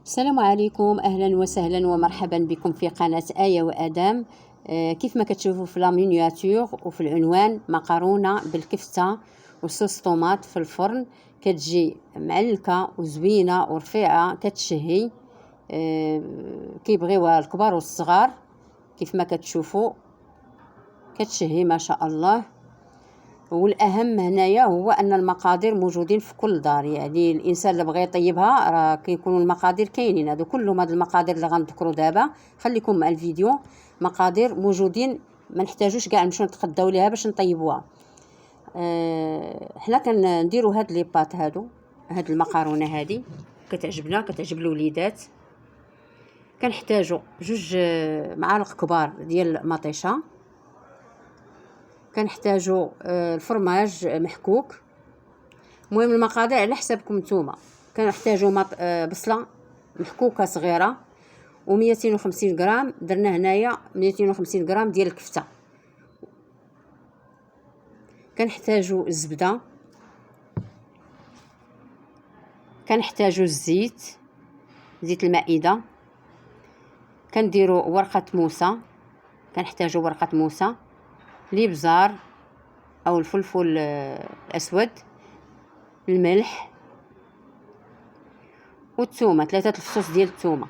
السلام عليكم، اهلا وسهلا ومرحبا بكم في قناه آية وآدم. كيف ما كتشوفوا في لا مينياتور وفي العنوان، مقرونه بالكفته وصوص طوماط في الفرن. كتجي معلكه وزوينه ورفيعه كتشهي. كيبغيوها الكبار والصغار. كيف ما كتشوفوا كتشهي ما شاء الله. والاهم هنايا هو ان المقادير موجودين في كل دار، يعني الانسان اللي بغى يطيبها راه كيكونوا المقادير كاينين. هادو كلهم هاد المقادير اللي غنذكروا دابا خليكم مع الفيديو. مقادير موجودين، ما نحتاجوش كاع نمشيو نتقداو ليها باش نطيبوها. حنا كنديروا هاد لي بات هاد المقارونه هادي كتعجبنا، كتعجب الوليدات. كنحتاجوا 2 معالق كبار ديال مطيشه. كنحتاجوا الفرماج محكوك. المهم المقادير على حسابكم نتوما. كنحتاجوا بصله محكوكه صغيره و250 غرام. درنا هنايا 250 غرام ديال الكفته. كنحتاجوا الزبده. كنحتاجوا الزيت، زيت المائده. كنديروا ورقه موسى. كنحتاجوا ورقه موسى، الابزار او الفلفل الاسود، الملح والثومه، 3 الفصوص ديال الثومه.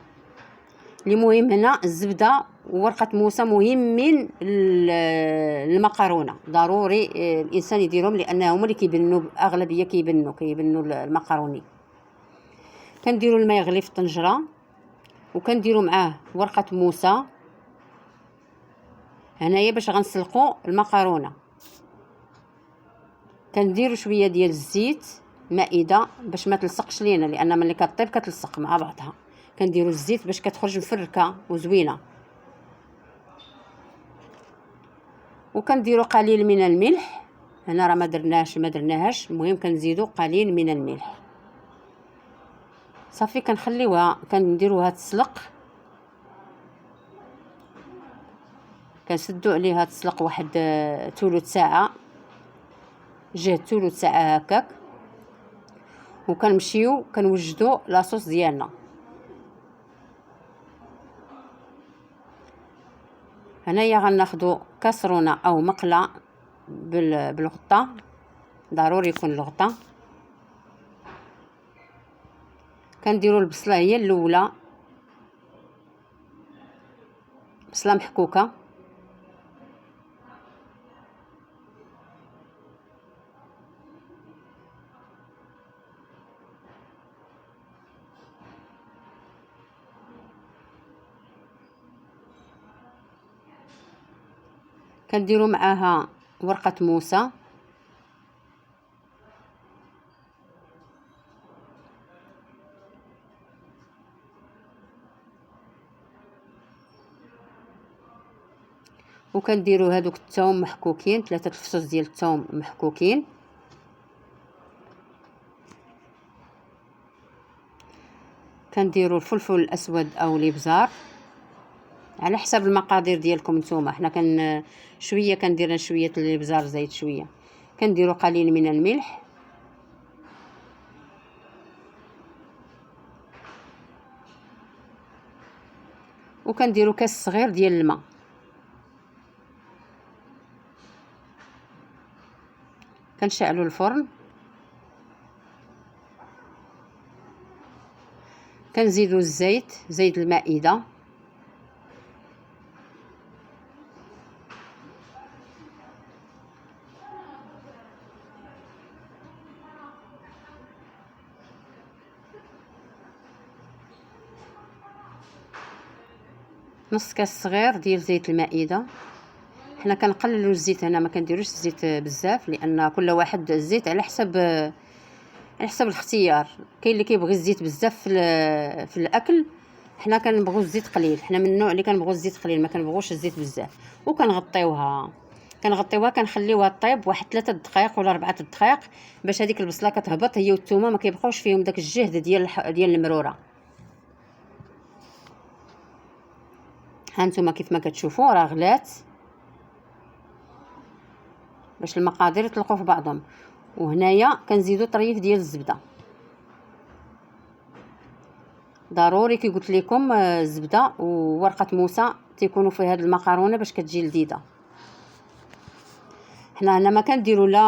اللي مهم هنا الزبده وورقه موسى مهمين. المقارونه ضروري الانسان يديرهم لانهم هما اللي كيبنوا، اغلبيه كيبنوا المقاروني. كنديروا الماء يغلي في الطنجره وكنديروا معاه ورقه موسى هنايا باش غنسلقوا المقارونه. كنديروا شويه ديال الزيت مائده باش ما تلصقش لينا، لان ملي كطيب كتلصق مع بعضها. كنديروا الزيت باش كتخرج مفركه وزوينه. وكنديروا قليل من الملح. هنا راه ما درناهاش. المهم كنزيدوا قليل من الملح. صافي كنخليوها، كنديروها تسلق. كنسدوا عليها تسلق واحد ثلث ساعه، ثلث ساعه هكاك. وكنمشيو كنوجدوا لاصوص ديالنا. هنايا غناخذوا كاسرونه او مقله بالغطا، ضروري يكون الغطا. كنديروا البصله هي الاولى، بصله محكوكه. كنديروا معاها ورقه موسى. وكنديروا هذوك الثوم محكوكين، 3 الفصوص ديال الثوم محكوكين. كنديروا الفلفل الاسود او الابزار على حسب المقادير ديالكم نتوما. حنا شويه كندير شويه الابزار، زايد شويه. كنديروا قليل من الملح. وكنديروا كاس صغير ديال الماء. كنشعلوا الفرن. كنزيدوا الزيت، زيت المائده. نص كاس صغير ديال زيت المائده. حنا كنقللوا الزيت هنا، ما كنديروش الزيت بزاف، لان كل واحد الزيت على حسب الاختيار. كاين اللي كيبغي الزيت بزاف في الاكل. حنا كنبغوا الزيت قليل. حنا من النوع اللي كنبغوا الزيت قليل، ما كنبغوش الزيت بزاف. وكنغطيوها كنخليوها طيب واحد 3 دقائق ولا 4 دقائق باش هذيك البصله كتهبط هي والثومه، ما كيبقاوش فيهم داك الجهد ديال المروره. هانتوما كيف ما كتشوفوا راه غلات باش المقادير يطلقوا في بعضهم. وهنايا كنزيدوا طريف ديال الزبده. ضروري كي قلت لكم الزبده وورقه موسى تيكونوا في هذه المقارونه باش كتجي لذيذه. حنا هنا ما كنديروا لا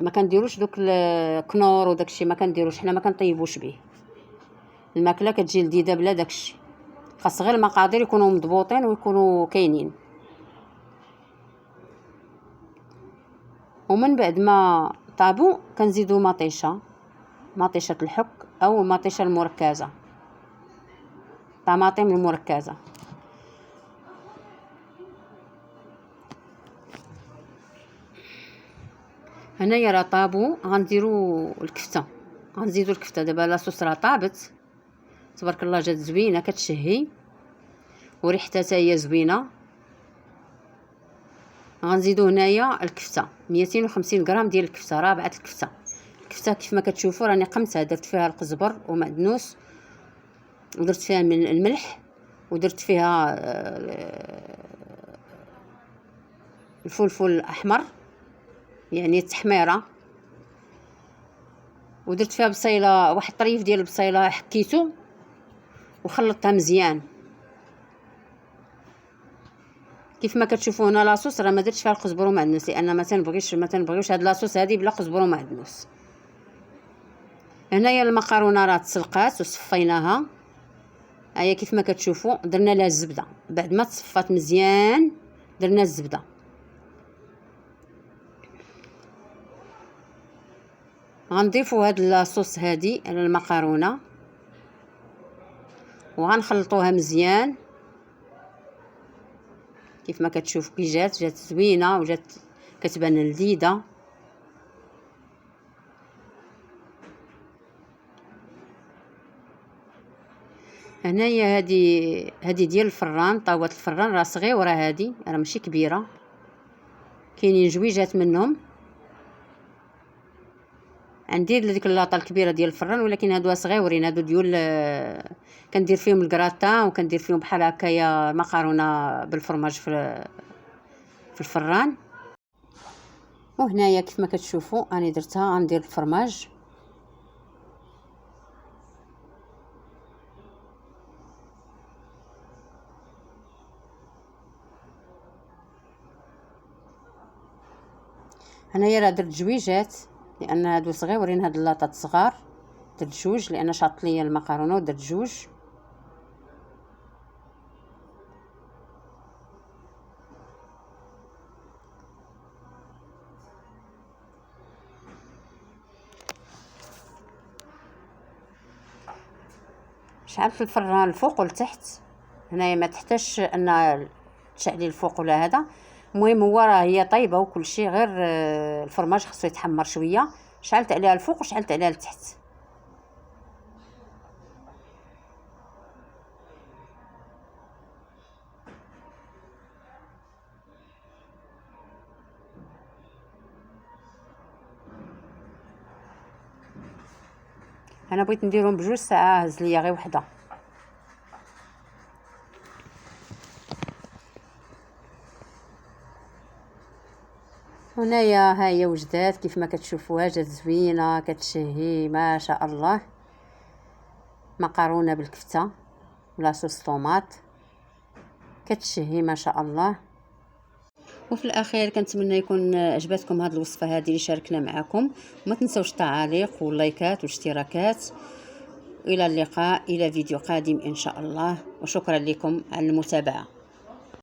ما كنديروش دوك الكنور وداكشي، ما كنديروش، حنا ما كنطيبوش به. الماكله كتجي لذيذه بلا داكشي، خاص غير المقادير يكونوا مضبوطين ويكونوا كاينين. ومن بعد ما طابو كنزيدو مطيشه الحك او مطيشه المركزه، طماطم المركزه. هنايا راه طابو، غنديرو الكفته، غنزيدو الكفته. دابا لاصوص راه طابت تبارك الله، جات زوينه كتشهي وريحتها حتى هي زوينه. غنزيدو هنايا الكفته 250 غرام ديال الكفته، رابعه الكفته. الكفته كيف ما كتشوفوا راني قمتها، درت فيها القزبر ومعدنوس، ودرت فيها من الملح، ودرت فيها الفلفل الاحمر يعني التحميره، ودرت فيها بصيله، واحد طريف ديال البصيله حكيتو وخلطتها مزيان. كيف ما كتشوفوا هنا لاصوص راه ما درتش فيها القزبر ومعدنوس، لان ما تنبغيش هاد لاصوص هادي بلا قزبر ومعدنوس. هنايا المقارونه راه تسلقات وصفيناها، هيا كيف ما كتشوفوا درنا لها الزبده بعد ما تصفات مزيان، درنا الزبده. غنضيفوا هاد لاصوص هادي على المقارونه وغنخلطوها مزيان. كيف ما كتشوف كي جات زوينه وجات كتبان لذيذه. هنايا هادي ديال الفران، طاوه الفران راه صغيره، هادي راه ماشي كبيره، كاينين جويجات منهم. عندي ديك اللاطه الكبيره ديال الفران، ولكن هادو صغيورين، هادو ديال كندير فيهم الكراتان وكندير فيهم بحال هكايا مقارونه بالفرماج في الفران. وهنايا كيف ما كتشوفوا راني درتها، غندير الفرماج. هنايا راه درت جويجات لان هادو صغيورين، هاد اللاطات صغار، درت جوج لان شاط ليا المقارونه ودرت جوج. شعلت الفران الفوق والتحت، هنايا ما تحتاجش ان تشعلي الفوق ولا هذا. المهم هو راه هي طيبه وكل شيء، غير الفرماج خصو يتحمر شويه. شعلت عليها الفوق وشعلت عليها التحت. انا بغيت نديرهم بجوج ساعه، هز ليا غير وحده. هنايا ها هي وجدات كيف ما كتشوفوها، جات زوينه كتشهي ما شاء الله. مقارونه بالكفته ولا صوص طوماط كتشهي ما شاء الله. وفي الاخير كنتمنى يكون عجبتكم هذه الوصفه هذه اللي شاركنا معكم، وما تنسوش التعاليق واللايكات والاشتراكات. الى اللقاء، الى فيديو قادم ان شاء الله، وشكرا لكم على المتابعه.